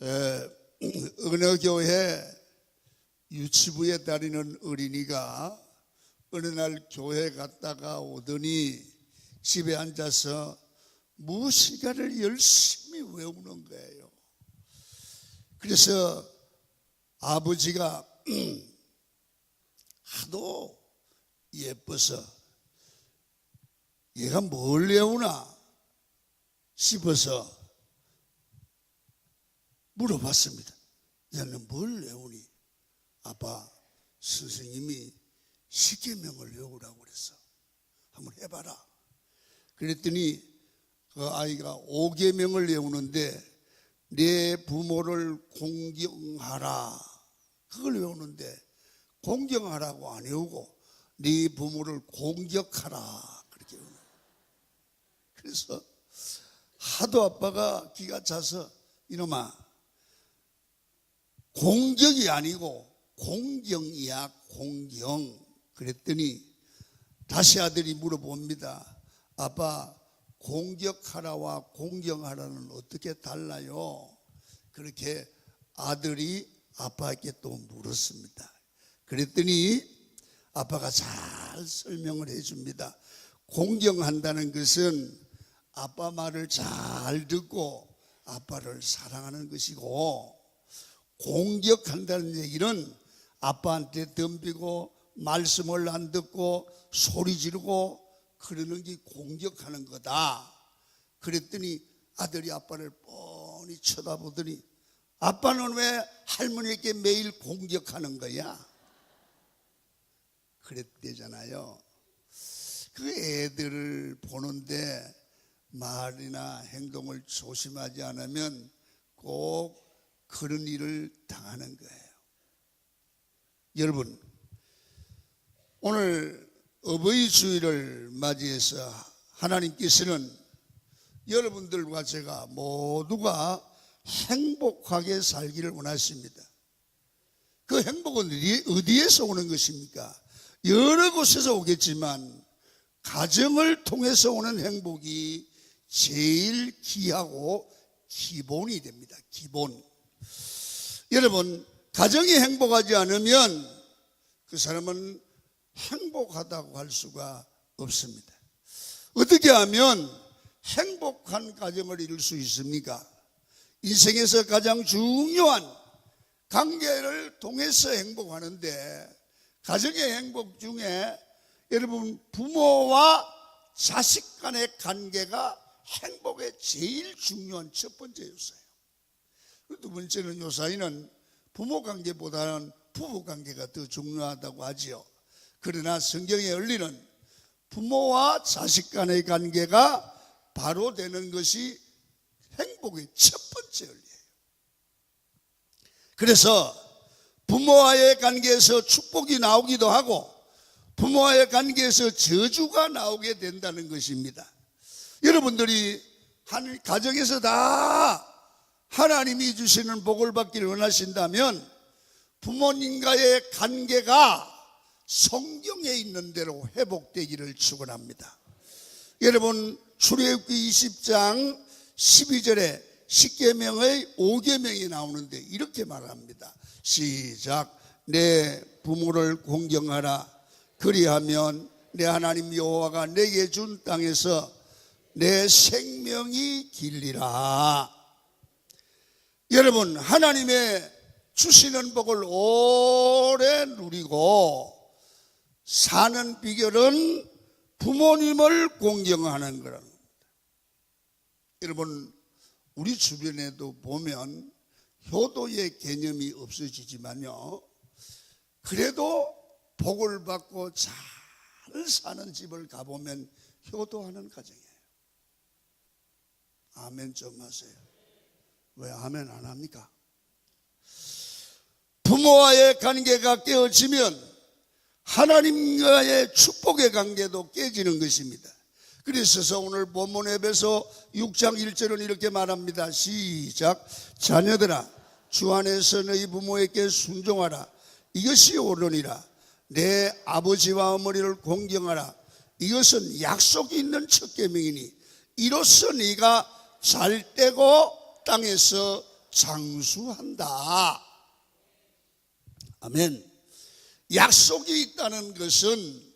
어느 교회 유치부에 다니는 어린이가 어느 날 교회 갔다가 오더니 집에 앉아서 무엇인가를 열심히 외우는 거예요. 그래서 아버지가 하도 예뻐서 얘가 뭘 외우나 싶어서 물어봤습니다. 너는 뭘 외우니? 아빠, 선생님이 십계명을 외우라고 그랬어. 한번 해봐라. 그랬더니 그 아이가 5계명을 외우는데 내 부모를 공경하라, 그걸 외우는데 공경하라고 안 외우고 네 부모를 공격하라 그렇게 외우는 거예요. 그래서 하도 아빠가 기가 차서 이놈아, 공격이 아니고 공경이야, 공경. 그랬더니 다시 아들이 물어봅니다. 아빠, 공격하라와 공경하라는 어떻게 달라요? 그렇게 아들이 아빠에게 또 물었습니다. 그랬더니 아빠가 잘 설명을 해줍니다. 공경한다는 것은 아빠 말을 잘 듣고 아빠를 사랑하는 것이고, 공격한다는 얘기는 아빠한테 덤비고 말씀을 안 듣고 소리 지르고 그러는 게 공격하는 거다. 그랬더니 아들이 아빠를 뻔히 쳐다보더니 아빠는 왜 할머니에게 매일 공격하는 거야? 그랬대잖아요. 그 애들을 보는데 말이나 행동을 조심하지 않으면 꼭 그런 일을 당하는 거예요. 여러분, 오늘 어버이 주일을 맞이해서 하나님께서는 여러분들과 제가 모두가 행복하게 살기를 원하십니다. 그 행복은 어디에서 오는 것입니까? 여러 곳에서 오겠지만 가정을 통해서 오는 행복이 제일 귀하고 기본이 됩니다. 기본. 여러분, 가정이 행복하지 않으면 그 사람은 행복하다고 할 수가 없습니다. 어떻게 하면 행복한 가정을 이룰 수 있습니까? 인생에서 가장 중요한 관계를 통해서 행복하는데, 가정의 행복 중에 여러분 부모와 자식 간의 관계가 행복의 제일 중요한 첫 번째 요소예요. 두 번째는 요사이는 부모 관계보다는 부부 관계가 더 중요하다고 하지요. 그러나 성경의 원리는 부모와 자식 간의 관계가 바로 되는 것이 행복의 첫 번째 원리예요. 그래서 부모와의 관계에서 축복이 나오기도 하고 부모와의 관계에서 저주가 나오게 된다는 것입니다. 여러분들이 한 가정에서 다 하나님이 주시는 복을 받기를 원하신다면 부모님과의 관계가 성경에 있는 대로 회복되기를 축원합니다. 여러분, 출애굽기 20장 12절에 십계명의 5계명이 나오는데 이렇게 말합니다. 시작. 내 부모를 공경하라. 그리하면 내 하나님 여호와가 내게 준 땅에서 내 생명이 길리라. 여러분, 하나님의 주시는 복을 오래 누리고 사는 비결은 부모님을 공경하는 거라는 겁니다. 여러분, 우리 주변에도 보면 효도의 개념이 없어지지만요, 그래도 복을 받고 잘 사는 집을 가보면 효도하는 가정이에요. 아멘 좀 하세요. 왜 아멘 안 합니까? 부모와의 관계가 깨어지면 하나님과의 축복의 관계도 깨지는 것입니다. 그래서 오늘 본문 에베소 6장 1절은 이렇게 말합니다. 시작. 자녀들아, 주 안에서 너희 부모에게 순종하라. 이것이 옳으니라. 내 아버지와 어머니를 공경하라. 이것은 약속이 있는 첫 계명이니 이로써 네가 잘되고 땅에서 장수한다. 아멘. 약속이 있다는 것은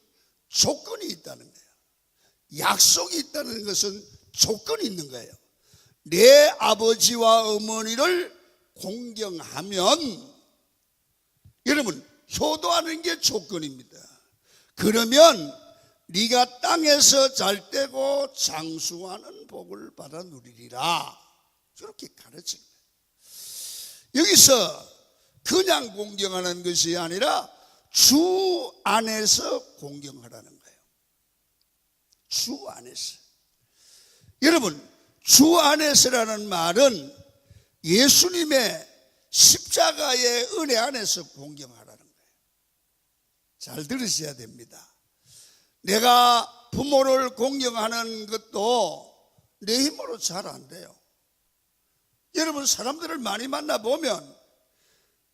조건이 있다는 거예요. 약속이 있다는 것은 조건이 있는 거예요. 내 아버지와 어머니를 공경하면, 여러분, 효도하는 게 조건입니다. 그러면 네가 땅에서 잘 되고 장수하는 복을 받아 누리리라. 저렇게 가르칩니다. 여기서 그냥 공경하는 것이 아니라 주 안에서 공경하라는 거예요. 주 안에서. 여러분, 주 안에서라는 말은 예수님의 십자가의 은혜 안에서 공경하라는 거예요. 잘 들으셔야 됩니다. 내가 부모를 공경하는 것도 내 힘으로 잘 안 돼요. 여러분, 사람들을 많이 만나보면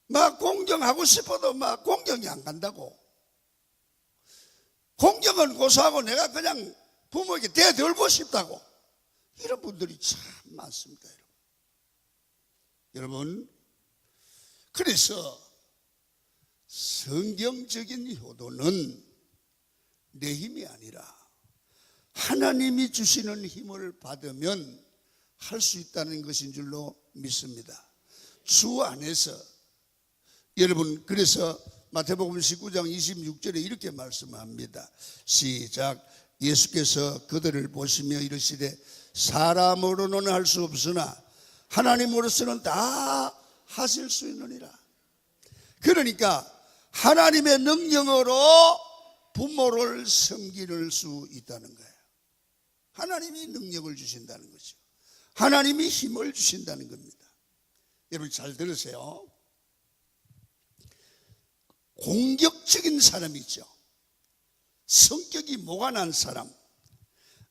막 공경하고 싶어도 막 공경이 안 간다고. 공경은 고소하고 내가 그냥 부모에게 대들고 싶다고. 이런 분들이 참 많습니다. 여러분, 그래서 성경적인 효도는 내 힘이 아니라 하나님이 주시는 힘을 받으면 할 수 있다는 것인 줄로 믿습니다. 주 안에서. 여러분, 그래서 마태복음 19장 26절에 이렇게 말씀합니다. 시작. 예수께서 그들을 보시며 이르시되 사람으로는 할 수 없으나 하나님으로서는 다 하실 수 있느니라. 그러니까 하나님의 능력으로 부모를 섬길 수 있다는 거예요. 하나님이 능력을 주신다는 거죠. 하나님이 힘을 주신다는 겁니다. 여러분 잘 들으세요. 공격적인 사람이 있죠. 성격이 모가난 사람,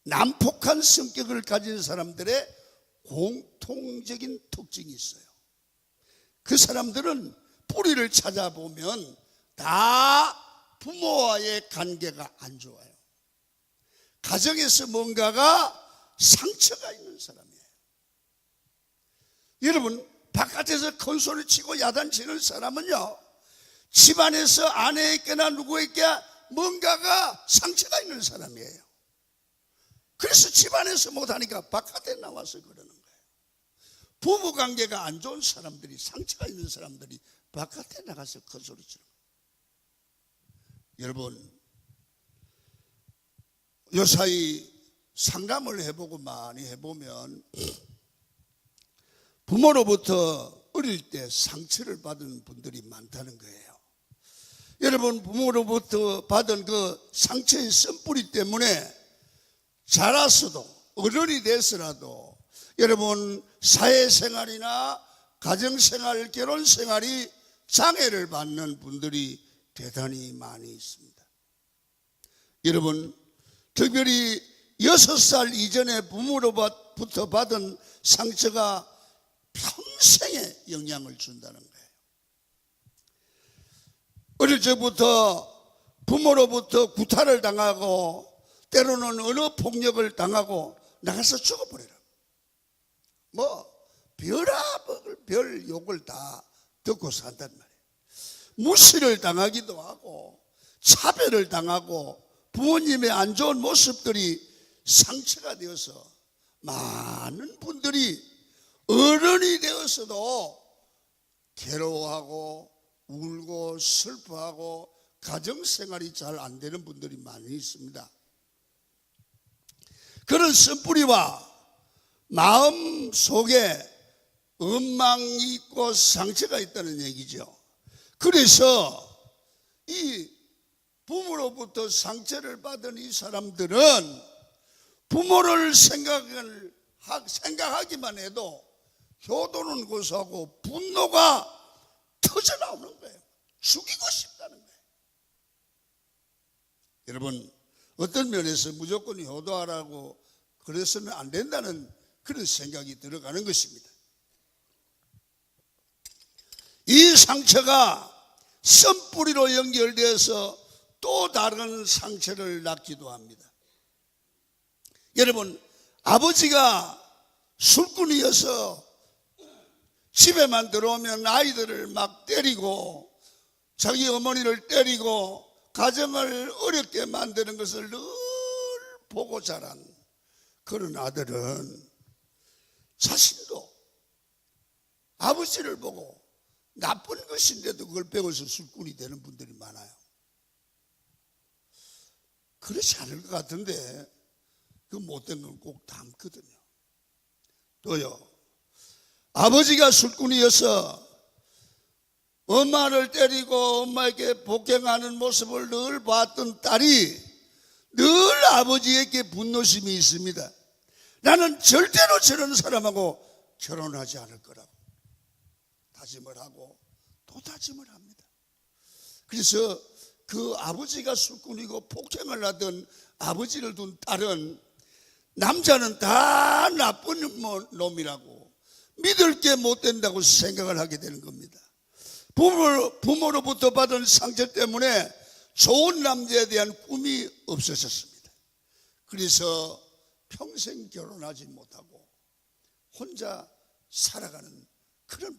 난폭한 성격을 가진 사람들의 공통적인 특징이 있어요. 그 사람들은 뿌리를 찾아보면 다 부모와의 관계가 안 좋아요. 가정에서 뭔가가 상처가 있는 사람이에요. 여러분, 바깥에서 큰 소리 치고 야단치는 사람은요, 집안에서 아내에게나 누구에게 뭔가가 상처가 있는 사람이에요. 그래서 집안에서 못하니까 바깥에 나와서 그러는 거예요. 부부관계가 안 좋은 사람들이, 상처가 있는 사람들이 바깥에 나가서 큰 소리 치는 거예요. 여러분, 요사이 상담을 해보고 많이 해보면 부모로부터 어릴 때 상처를 받은 분들이 많다는 거예요. 여러분, 부모로부터 받은 그 상처의 쓴뿌리 때문에 자라서도, 어른이 돼서라도 여러분 사회생활이나 가정생활, 결혼생활이 장애를 받는 분들이 대단히 많이 있습니다. 여러분, 특별히 6살 이전에 부모로부터 받은 상처가 평생에 영향을 준다는 거예요. 어릴 적부터 부모로부터 구타를 당하고 때로는 언어 폭력을 당하고 나가서 죽어버려라. 별 욕을 다 듣고 산단 말이에요. 무시를 당하기도 하고 차별을 당하고 부모님의 안 좋은 모습들이 상처가 되어서 많은 분들이 어른이 되어서도 괴로워하고 울고 슬퍼하고 가정생활이 잘 안 되는 분들이 많이 있습니다. 그런 쓴뿌리와 마음 속에 원망이 있고 상처가 있다는 얘기죠. 그래서 이 부모로부터 상처를 받은 이 사람들은 부모를 생각하기만 해도 효도는 고소하고 분노가 터져나오는 거예요. 죽이고 싶다는 거예요. 여러분, 어떤 면에서 무조건 효도하라고 그래서는 안 된다는 그런 생각이 들어가는 것입니다. 이 상처가 쓴뿌리로 연결되어서 또 다른 상처를 낳기도 합니다. 여러분, 아버지가 술꾼이어서 집에만 들어오면 아이들을 막 때리고 자기 어머니를 때리고 가정을 어렵게 만드는 것을 늘 보고 자란 그런 아들은 자신도 아버지를 보고 나쁜 것인데도 그걸 배워서 술꾼이 되는 분들이 많아요. 그렇지 않을 것 같은데 그 못된 건 꼭 닮거든요. 또요, 아버지가 술꾼이어서 엄마를 때리고 엄마에게 복행하는 모습을 늘 봤던 딸이 늘 아버지에게 분노심이 있습니다. 나는 절대로 저런 사람하고 결혼하지 않을 거라고 다짐을 하고 또 다짐을 합니다. 그래서 그 아버지가 술꾼이고 폭행을 하던 아버지를 둔 딸은 남자는 다 나쁜 놈이라고 믿을 게 못 된다고 생각을 하게 되는 겁니다. 부모로부터 받은 상처 때문에 좋은 남자에 대한 꿈이 없어졌습니다. 그래서 평생 결혼하지 못하고 혼자 살아가는 그런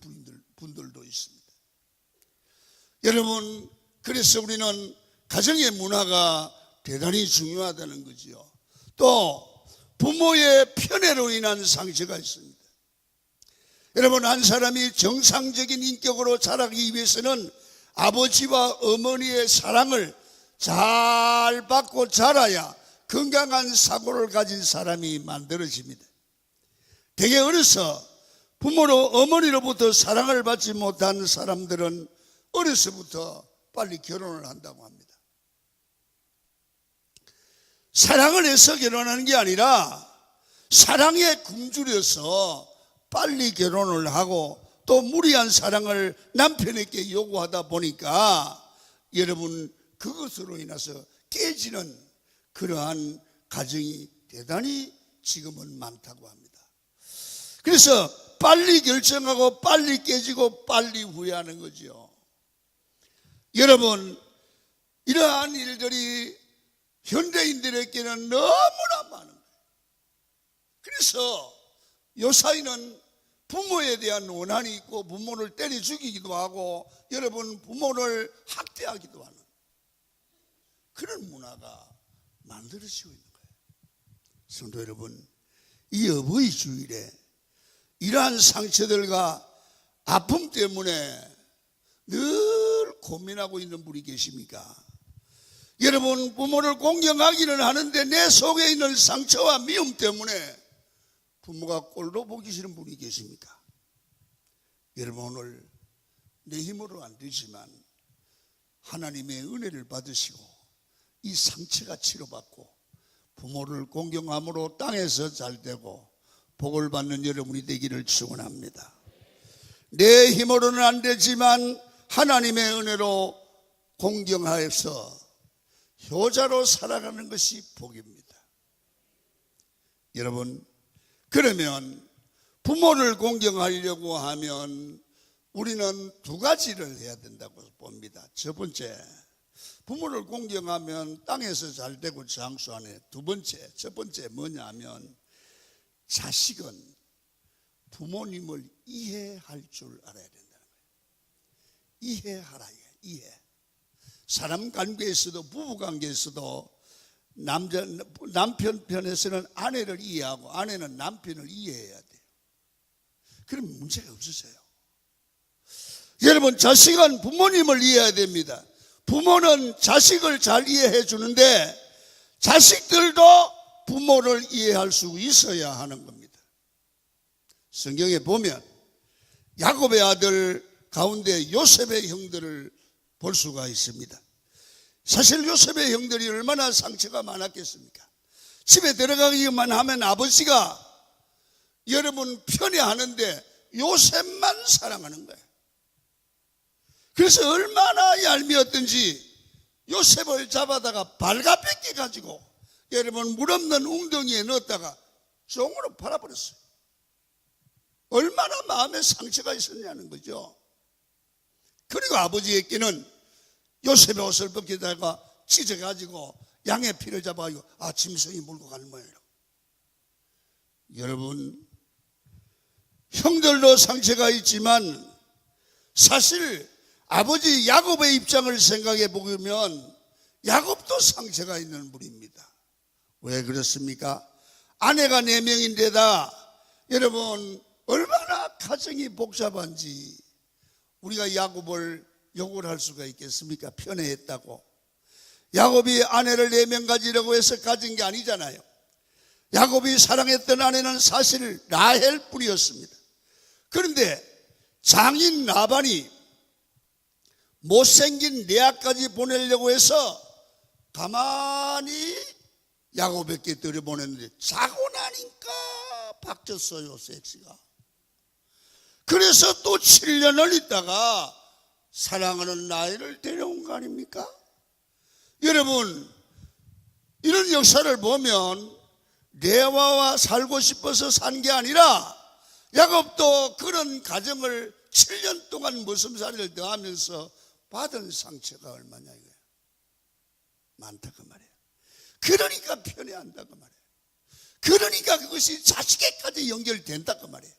분들도 있습니다. 여러분, 그래서 우리는 가정의 문화가 대단히 중요하다는 거지요. 또 부모의 편애로 인한 상처가 있습니다. 여러분, 한 사람이 정상적인 인격으로 자라기 위해서는 아버지와 어머니의 사랑을 잘 받고 자라야 건강한 사고를 가진 사람이 만들어집니다. 되게 어려서 부모로 어머니로부터 사랑을 받지 못한 사람들은 어려서부터 빨리 결혼을 한다고 합니다. 사랑을 해서 결혼하는 게 아니라 사랑에 굶주려서 빨리 결혼을 하고 또 무리한 사랑을 남편에게 요구하다 보니까 여러분, 그것으로 인해서 깨지는 그러한 가정이 대단히 지금은 많다고 합니다. 그래서 빨리 결정하고 빨리 깨지고 빨리 후회하는 거죠. 여러분, 이러한 일들이 현대인들에게는 너무나 많은 거예요. 그래서 요사이는 부모에 대한 원한이 있고 부모를 때려 죽이기도 하고 여러분, 부모를 학대하기도 하는 그런 문화가 만들어지고 있는 거예요. 성도 여러분, 이 어버이 주일에 이러한 상처들과 아픔 때문에 늘 고민하고 있는 분이 계십니까? 여러분, 부모를 공경하기는 하는데 내 속에 있는 상처와 미움 때문에 부모가 꼴도 보기 싫은 분이 계십니까? 여러분, 오늘 내 힘으로 안 되지만 하나님의 은혜를 받으시고 이 상처가 치료받고 부모를 공경함으로 땅에서 잘되고 복을 받는 여러분이 되기를 축원합니다. 내 힘으로는 안 되지만 하나님의 은혜로 공경하여서 효자로 살아가는 것이 복입니다. 여러분, 그러면 부모를 공경하려고 하면 우리는 두 가지를 해야 된다고 봅니다. 첫 번째, 부모를 공경하면 땅에서 잘되고 장수하네. 첫 번째 뭐냐 하면 자식은 부모님을 이해할 줄 알아야 된다는 거예요. 이해하라. 이해. 사람 관계에서도 부부 관계에서도 남편 편에서는 아내를 이해하고 아내는 남편을 이해해야 돼요. 그럼 문제가 없으세요. 여러분, 자식은 부모님을 이해해야 됩니다. 부모는 자식을 잘 이해해 주는데 자식들도 부모를 이해할 수 있어야 하는 겁니다. 성경에 보면 야곱의 아들 가운데 요셉의 형들을 볼 수가 있습니다. 사실 요셉의 형들이 얼마나 상처가 많았겠습니까? 집에 들어가기만 하면 아버지가 여러분 편애하는데 요셉만 사랑하는 거예요. 그래서 얼마나 얄미웠던지 요셉을 잡아다가 발가벗겨 가지고 여러분 물 없는 웅덩이에 넣었다가 종으로 팔아버렸어요. 얼마나 마음에 상처가 있었냐는 거죠. 그리고 아버지에게는 요셉의 옷을 벗기다가 찢어가지고 양의 피를 잡아가지고 짐승이 물고 가는 모양이라고. 여러분, 형들도 상처가 있지만 사실 아버지 야곱의 입장을 생각해 보면 야곱도 상처가 있는 분입니다. 왜 그렇습니까? 아내가 4명인데다 여러분 얼마나 가정이 복잡한지 우리가 야곱을 욕을 할 수가 있겠습니까? 편애했다고. 야곱이 아내를 4명 가지려고 해서 가진 게 아니잖아요. 야곱이 사랑했던 아내는 사실 라헬 뿐이었습니다. 그런데 장인 라반이 못생긴 레아까지 보내려고 해서 가만히 야곱에게 들여보냈는데 자고 나니까 박쳤어요, 섹시가. 그래서 또 7년을 있다가 사랑하는 라헬을 데려온 거 아닙니까? 여러분, 이런 역사를 보면 레아와 살고 싶어서 산 게 아니라 야곱도 그런 가정을 7년 동안 머슴살이를 더하면서 받은 상처가 얼마냐 이거예요. 많다 그 말이에요. 그러니까 편애한다 그 말이에요. 그러니까 그것이 자식에까지 연결된다 그 말이에요.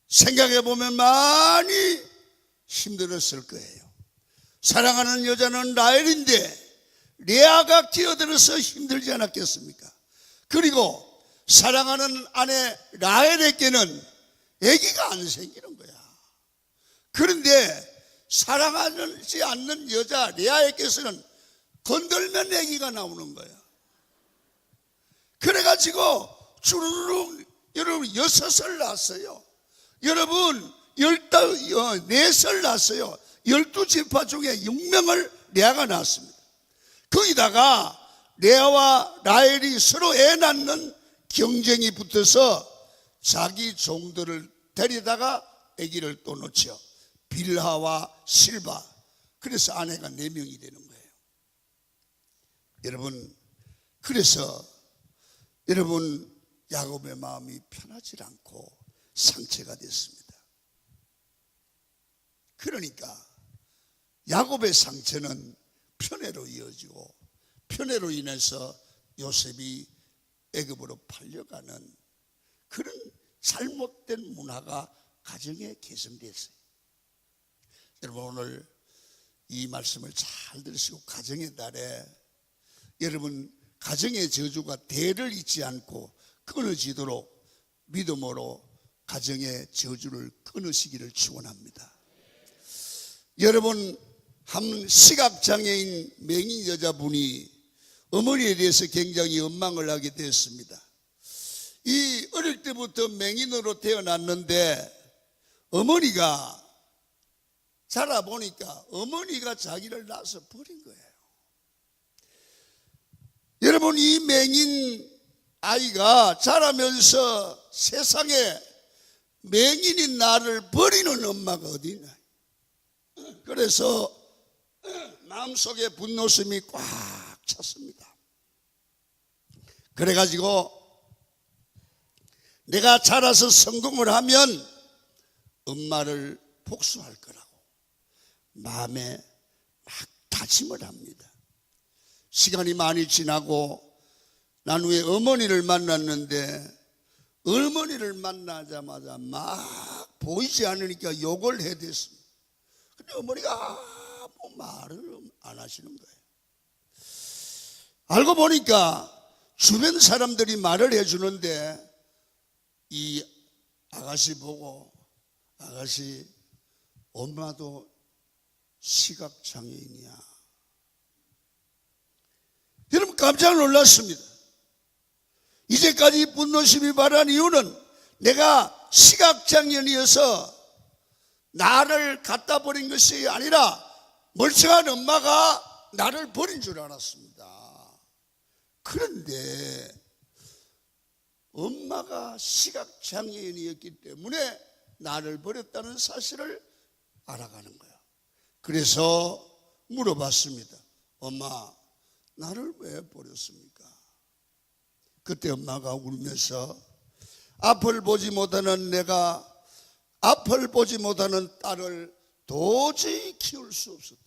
생각해 보면 많이 힘들었을 거예요. 사랑하는 여자는 라헬인데 레아가 끼어들어서 힘들지 않았겠습니까? 그리고 사랑하는 아내 라헬에게는 아기가 안 생기는 거야. 그런데 사랑하지 않는 여자 레아에게서는 건들면 아기가 나오는 거야. 그래가지고 주르륵 여러분 6을 낳았어요. 여러분 4을 낳았어요. 12지파 중에 6명을 레아가 낳았습니다. 거기다가 레아와 라헬이 서로 애 낳는 경쟁이 붙어서 자기 종들을 데리다가 아기를 또 놓죠. 빌하와 실바. 그래서 아내가 4명이 되는 거예요. 여러분, 그래서 여러분 야곱의 마음이 편하지 않고 상처가 됐습니다. 그러니까 야곱의 상처는 편애로 이어지고 편애로 인해서 요셉이 애굽으로 팔려가는 그런 잘못된 문화가 가정에 개성됐어요. 여러분 오늘 이 말씀을 잘 들으시고 가정의 달에 여러분 가정의 저주가 대를 잇지 않고 끊어지도록 믿음으로 가정의 저주를 끊으시기를 축원합니다. 여러분 한 시각장애인 맹인 여자분이 어머니에 대해서 굉장히 원망을 하게 되었습니다. 이 어릴 때부터 맹인으로 태어났는데 어머니가 자라보니까 어머니가 자기를 낳아서 버린 거예요. 여러분 이 맹인 아이가 자라면서 세상에 맹인인 나를 버리는 엄마가 어디 있나. 그래서 마음속에 분노심이 꽉 찼습니다. 그래가지고 내가 자라서 성공을 하면 엄마를 복수할 거라고 마음에 막 다짐을 합니다. 시간이 많이 지나고 난 후에 어머니를 만났는데 어머니를 만나자마자 막 보이지 않으니까 욕을 해댔습니다. 근데 어머니가 아무 말을 안 하시는 거예요. 알고 보니까 주변 사람들이 말을 해주는데 이 아가씨 보고 아가씨 엄마도 시각장애인이야. 여러분 깜짝 놀랐습니다. 이제까지 분노심이 발한 이유는 내가 시각장애인이어서 나를 갖다 버린 것이 아니라 멀쩡한 엄마가 나를 버린 줄 알았습니다. 그런데 엄마가 시각장애인이었기 때문에 나를 버렸다는 사실을 알아가는 거야. 그래서 물어봤습니다. 엄마, 나를 왜 버렸습니까? 그때 엄마가 울면서 앞을 보지 못하는 내가 앞을 보지 못하는 딸을 도저히 키울 수 없었다.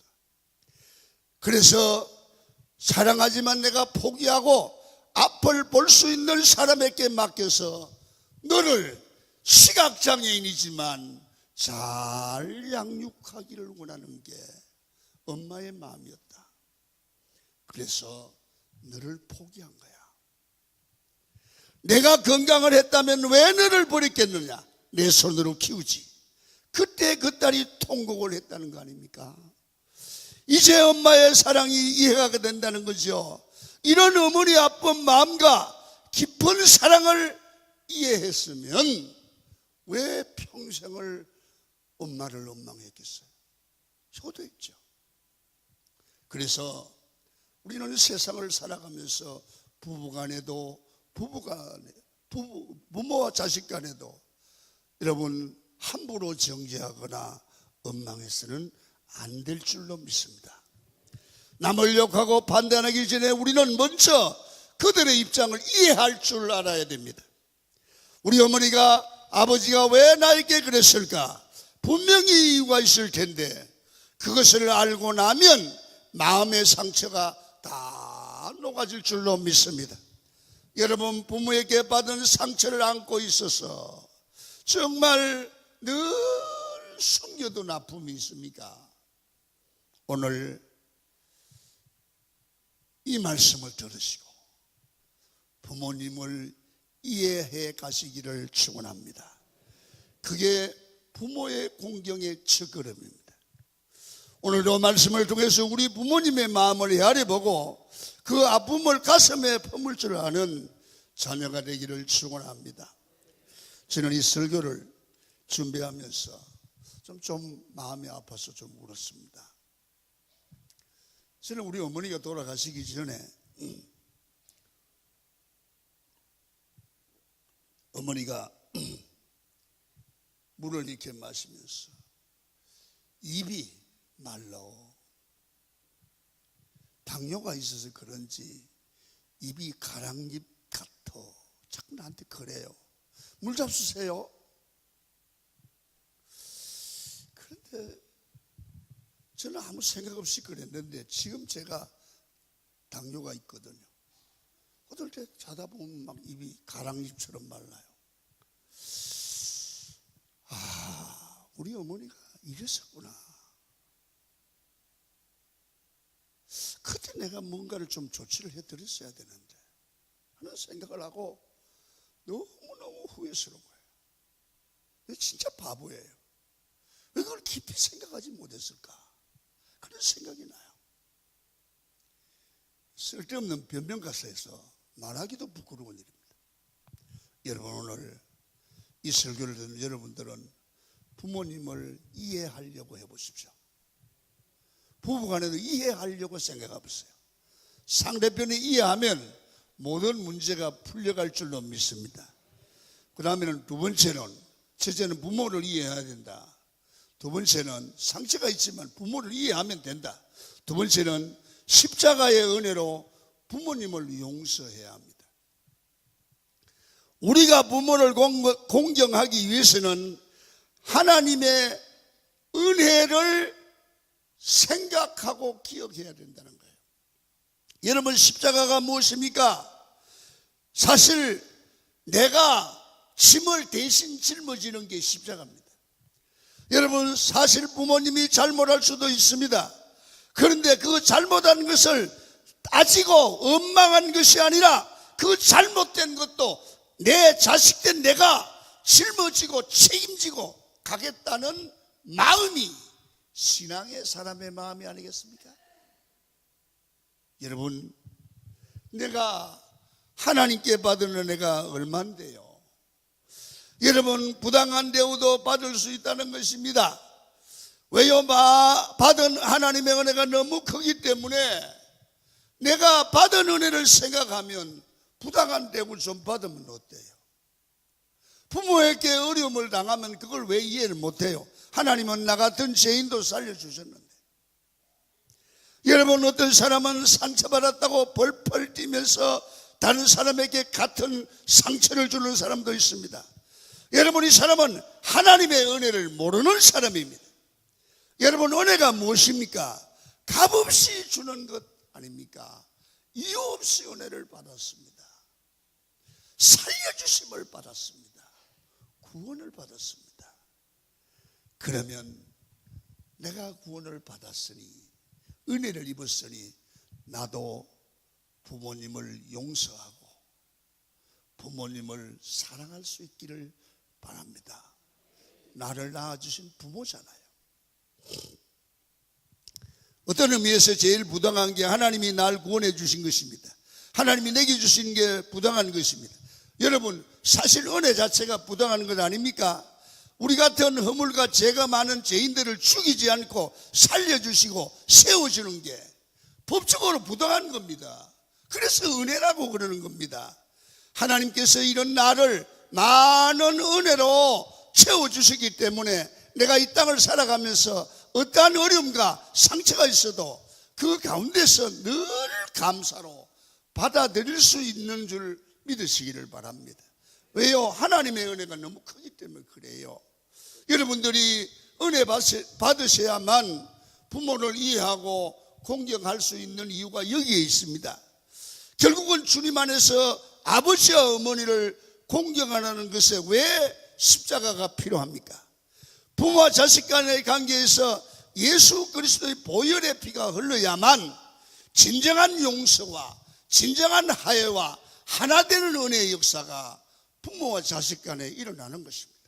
그래서 사랑하지만 내가 포기하고 앞을 볼 수 있는 사람에게 맡겨서 너를 시각장애인이지만 잘 양육하기를 원하는 게 엄마의 마음이었다. 그래서 너를 포기한 거야. 내가 건강을 했다면 왜 너를 버렸겠느냐? 내 손으로 키우지. 그때 그 딸이 통곡을 했다는 거 아닙니까? 이제 엄마의 사랑이 이해가 된다는 거죠. 이런 어머니 아픈 마음과 깊은 사랑을 이해했으면 왜 평생을 엄마를 원망했겠어요? 저도 했죠. 그래서 우리는 세상을 살아가면서 부부간에도 부모와 자식 간에도 여러분 함부로 정죄하거나 원망해서는 안 될 줄로 믿습니다. 남을 욕하고 판단하기 전에 우리는 먼저 그들의 입장을 이해할 줄 알아야 됩니다. 우리 어머니가 아버지가 왜 나에게 그랬을까? 분명히 이유가 있을 텐데 그것을 알고 나면 마음의 상처가 다 녹아질 줄로 믿습니다. 여러분 부모에게 받은 상처를 안고 있어서 정말 늘 숨겨둔 아픔이 있습니까? 오늘 이 말씀을 들으시고 부모님을 이해해 가시기를 축원합니다. 그게 부모의 공경의 첫걸음입니다. 오늘도 말씀을 통해서 우리 부모님의 마음을 헤아려보고 그 아픔을 가슴에 품을 줄 아는 자녀가 되기를 축원합니다. 저는 이 설교를 준비하면서 좀 마음이 아파서 좀 울었습니다. 저는 우리 어머니가 돌아가시기 전에 어머니가 물을 이렇게 마시면서 입이 말라오. 당뇨가 있어서 그런지 입이 가랑잎 같아. 자꾸 나한테 그래요. 물 잡수세요. 그런데 저는 아무 생각 없이 그랬는데 지금 제가 당뇨가 있거든요. 어떨 때 자다 보면 막 입이 가랑잎처럼 말라요. 아, 우리 어머니가 이랬었구나. 그때 내가 뭔가를 좀 조치를 해드렸어야 되는데 하는 생각을 하고 너무너무 후회스러운 거예요. 진짜 바보예요. 왜 그걸 깊이 생각하지 못했을까? 그런 생각이 나요. 쓸데없는 변명가사에서 말하기도 부끄러운 일입니다. 여러분 오늘 이 설교를 듣는 여러분들은 부모님을 이해하려고 해보십시오. 부부간에도 이해하려고 생각해 보세요. 상대편이 이해하면 모든 문제가 풀려갈 줄로 믿습니다. 그 다음에는 두 번째는 첫째는 부모를 이해해야 된다. 두 번째는 상처가 있지만 부모를 이해하면 된다. 두 번째는 십자가의 은혜로 부모님을 용서해야 합니다. 우리가 부모를 공경하기 위해서는 하나님의 은혜를 생각하고 기억해야 된다는 거예요. 여러분 십자가가 무엇입니까? 사실 내가 짐을 대신 짊어지는 게 십자가입니다. 여러분 사실 부모님이 잘못할 수도 있습니다. 그런데 그 잘못한 것을 따지고 원망한 것이 아니라 그 잘못된 것도 내 자식된 내가 짊어지고 책임지고 가겠다는 마음이 신앙의 사람의 마음이 아니겠습니까? 여러분 내가 하나님께 받은 은혜가 얼마인데요? 여러분 부당한 대우도 받을 수 있다는 것입니다. 왜요? 받은 하나님의 은혜가 너무 크기 때문에 내가 받은 은혜를 생각하면 부당한 대우를 좀 받으면 어때요? 부모에게 어려움을 당하면 그걸 왜 이해를 못해요? 하나님은 나 같은 죄인도 살려주셨는데. 여러분 어떤 사람은 상처받았다고 벌벌 뛰면서 다른 사람에게 같은 상처를 주는 사람도 있습니다. 여러분 이 사람은 하나님의 은혜를 모르는 사람입니다. 여러분 은혜가 무엇입니까? 값없이 주는 것 아닙니까? 이유 없이 은혜를 받았습니다. 살려주심을 받았습니다. 구원을 받았습니다. 그러면 내가 구원을 받았으니, 은혜를 입었으니 나도 부모님을 용서하고 부모님을 사랑할 수 있기를 바랍니다. 나를 낳아주신 부모잖아요. 어떤 의미에서 제일 부당한 게 하나님이 날 구원해 주신 것입니다. 하나님이 내게 주신 게 부당한 것입니다. 여러분, 사실 은혜 자체가 부당한 것 아닙니까? 우리 같은 허물과 죄가 많은 죄인들을 죽이지 않고 살려주시고 세워주는 게 법적으로 부당한 겁니다. 그래서 은혜라고 그러는 겁니다. 하나님께서 이런 나를 많은 은혜로 채워주시기 때문에 내가 이 땅을 살아가면서 어떠한 어려움과 상처가 있어도 그 가운데서 늘 감사로 받아들일 수 있는 줄 믿으시기를 바랍니다. 왜요? 하나님의 은혜가 너무 크기 때문에 그래요. 여러분들이 은혜 받으셔야만 부모를 이해하고 공경할 수 있는 이유가 여기에 있습니다. 결국은 주님 안에서 아버지와 어머니를 공경하는 것에 왜 십자가가 필요합니까? 부모와 자식 간의 관계에서 예수 그리스도의 보혈의 피가 흘러야만 진정한 용서와 진정한 화해와 하나 되는 은혜의 역사가 부모와 자식 간에 일어나는 것입니다.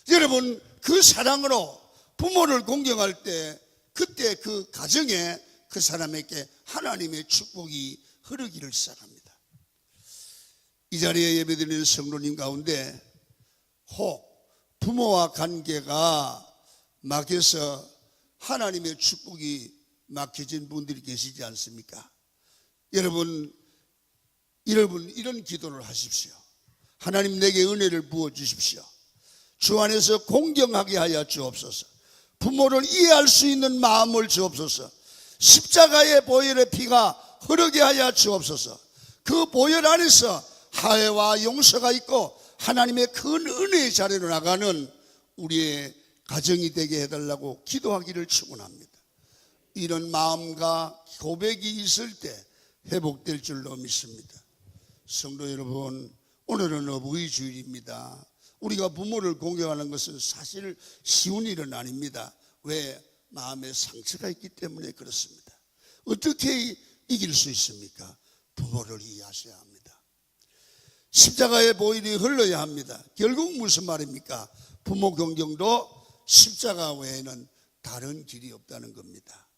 여러분, 그 사랑으로 부모를 공경할 때 그때 그 가정에 그 사람에게 하나님의 축복이 흐르기를 시작합니다. 이 자리에 예배드리는 성도님 가운데 혹 부모와 관계가 막혀서 하나님의 축복이 막혀진 분들이 계시지 않습니까? 여러분 이런 기도를 하십시오. 하나님, 내게 은혜를 부어 주십시오. 주 안에서 공경하게 하여 주옵소서. 부모를 이해할 수 있는 마음을 주옵소서. 십자가의 보혈의 피가 흐르게 하여 주옵소서. 그 보혈 안에서 화해와 용서가 있고 하나님의 큰 은혜의 자리로 나가는 우리의 가정이 되게 해달라고 기도하기를 축원합니다. 이런 마음과 고백이 있을 때 회복될 줄로 믿습니다. 성도 여러분, 오늘은 어버이 주일입니다. 우리가 부모를 공경하는 것은 사실 쉬운 일은 아닙니다. 왜? 마음에 상처가 있기 때문에 그렇습니다. 어떻게 이길 수 있습니까? 부모를 이해하셔야 합니다. 십자가의 보혈이 흘러야 합니다. 결국 무슨 말입니까? 부모 공경도 십자가 외에는 다른 길이 없다는 겁니다.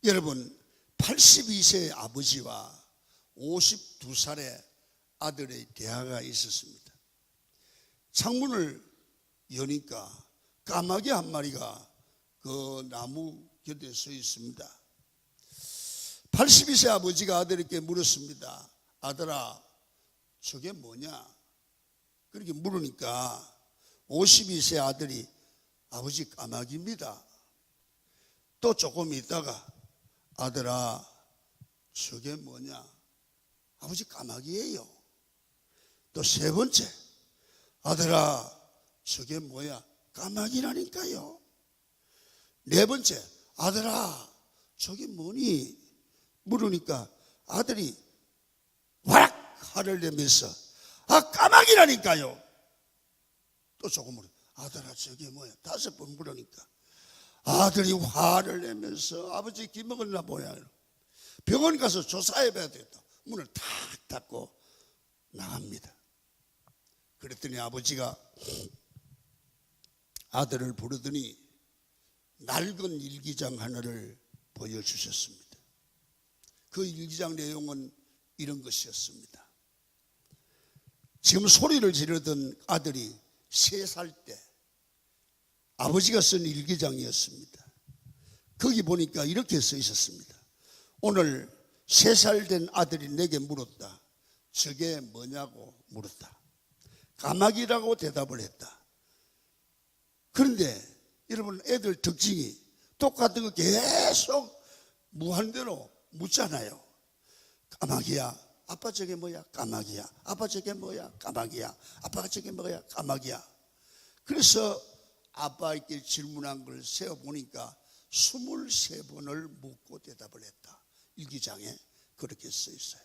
여러분, 82세 아버지와 52살의 아들의 대화가 있었습니다. 창문을 여니까 까마귀 한 마리가 그 나무 곁에 서 있습니다. 82세 아버지가 아들에게 물었습니다. 아들아, 저게 뭐냐? 그렇게 물으니까 52세 아들이 아버지, 까마귀입니다. 또 조금 있다가 아들아, 저게 뭐냐? 아버지, 까마귀예요. 또 세 번째, 아들아, 저게 뭐야? 까마귀라니까요. 네 번째, 아들아, 저게 뭐니? 물으니까 아들이 와락 화를 내면서 까마귀라니까요. 또 조금 물어, 아들아, 저게 뭐야? 5번 물으니까 아들이 화를 내면서 아버지 기 먹었나 뭐야. 병원 가서 조사해봐야 되겠다. 문을 탁 닫고 나갑니다. 그랬더니 아버지가 아들을 부르더니 낡은 일기장 하나를 보여주셨습니다. 그 일기장 내용은 이런 것이었습니다. 지금 소리를 지르던 아들이 3살 때 아버지가 쓴 일기장이었습니다. 거기 보니까 이렇게 써 있었습니다. 오늘 3살 된 아들이 내게 물었다. 저게 뭐냐고 물었다. 까마귀라고 대답을 했다. 그런데 여러분, 애들 특징이 똑같은 거 계속 무한대로 묻잖아요. 까마귀야, 아빠 저게 뭐야? 까마귀야. 아빠 저게 뭐야? 까마귀야. 아빠가 저게 뭐야? 까마귀야. 그래서 아빠에게 질문한 걸 세어보니까 23번을 묻고 대답을 했다. 일기장에 그렇게 써 있어요.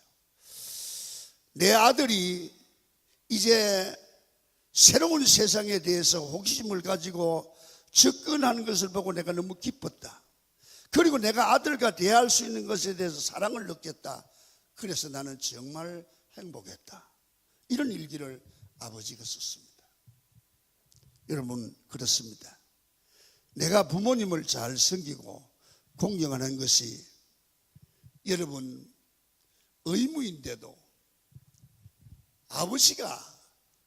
내 아들이 이제 새로운 세상에 대해서 호기심을 가지고 접근하는 것을 보고 내가 너무 기뻤다. 그리고 내가 아들과 대할 수 있는 것에 대해서 사랑을 느꼈다. 그래서 나는 정말 행복했다. 이런 일기를 아버지가 썼습니다. 여러분, 그렇습니다. 내가 부모님을 잘 섬기고 공경하는 것이 여러분 의무인데도 아버지가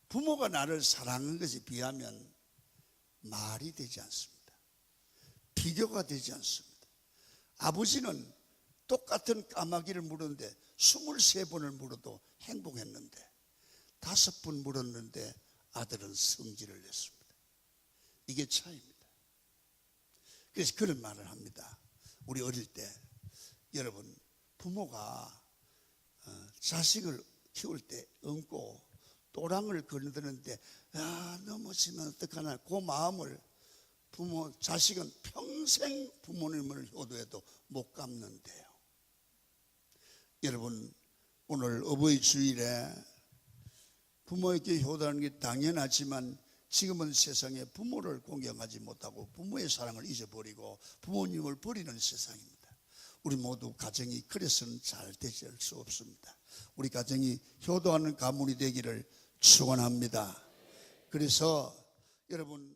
부모가 나를 사랑하는 것에 비하면 말이 되지 않습니다. 비교가 되지 않습니다. 아버지는 똑같은 까마귀를 물었는데 23번을 물어도 행복했는데 5번 물었는데 아들은 성질을 냈습니다. 이게 차이입니다. 그래서 그런 말을 합니다. 우리 어릴 때 여러분 부모가 자식을 키울 때 엉고 또랑을 거느드는데 넘어지면 어떡하나 그 마음을 자식은 평생 부모님을 효도해도 못 갚는데요. 여러분 오늘 어버이 주일에 부모에게 효도하는 게 당연하지만 지금은 세상에 부모를 공경하지 못하고 부모의 사랑을 잊어버리고 부모님을 버리는 세상입니다. 우리 모두 가정이 그래서는 잘 되지 수 없습니다. 우리 가정이 효도하는 가문이 되기를 축원합니다. 그래서 여러분